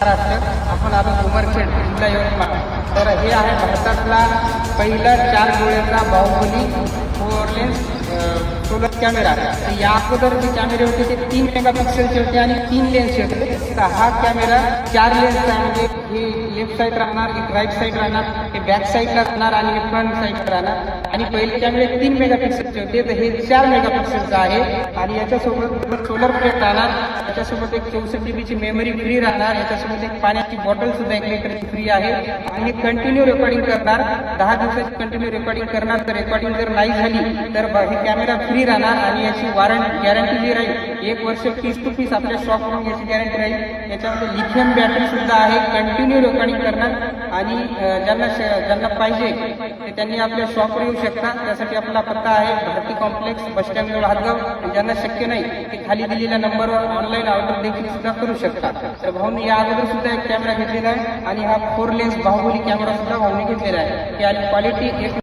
महाराष्ट्र आपण आलो उमरखेड जिल्हा यवतमाळ। तर हे आहे भारतातला पहिला 4 डोळ्याचा बाहुबली 4 लेन्स सोलर कॅमेरा। तर या अगोदर जे कॅमेरे होते ते 3 मेगापिक्सेलचे होते आणि 3 लेन्सचे होते। तर हा कॅमेरा 4 लेन्सचा आहे, म्हणजे हे लेफ्ट साईड राहणार, एक राईट साईड राहणार, हे बॅक साईडला राहणार आणि हे फ्रंट साईड राहणार। आणि पहिले कॅमेरे 3 मेगापिक्सेलचे होते, तर हे 4 मेगापिक्सेलचा आहे। आणि याच्यासोबत सोलर प्लेट राहणार, याच्यासोबत एक 64 GB ची मेमरी फ्री राहणार, याच्यासोबत एक पाण्याची बॉटल सुद्धा 1 लिटरची फ्री आहे। आणि हे कंटिन्यू रेकॉर्डिंग करणार, 10 दिवसाची कंटिन्यू रेकॉर्डिंग करणार। तर रेकॉर्डिंग जर नाही झाली तर हे कॅमेरा फ्री राहणार आणि याची गॅरंटी जी राहील 1 वर्ष पीस टू पीस आपल्या शॉपकडून याची गॅरंटी राहील। याच्यामध्ये लिथियम बॅटरी सुद्धा आहे, कंटिन्यू रेकॉर्डिंग करणार। आणि ज्यांना पाहिजे ते त्यांनी आपल्या शॉपवर येऊ शकता। त्यासाठी आपला पत्ता आहे भारती कॉम्प्लेक्स, बस स्टँड जवळ हातगाव। ज्यांना शक्य नाही ते खाली दिलेल्या नंबरवर ऑनलाईन ऑर्डर देखील सुद्धा करू शकता। तर भाऊनी या अगोदर सुद्धा एक कॅमेरा घेतलेला आहे आणि हा 4 लेन्स बाहुबली कॅमेरा सुद्धा भाऊनी घेतलेला आहे। याची क्वालिटी एक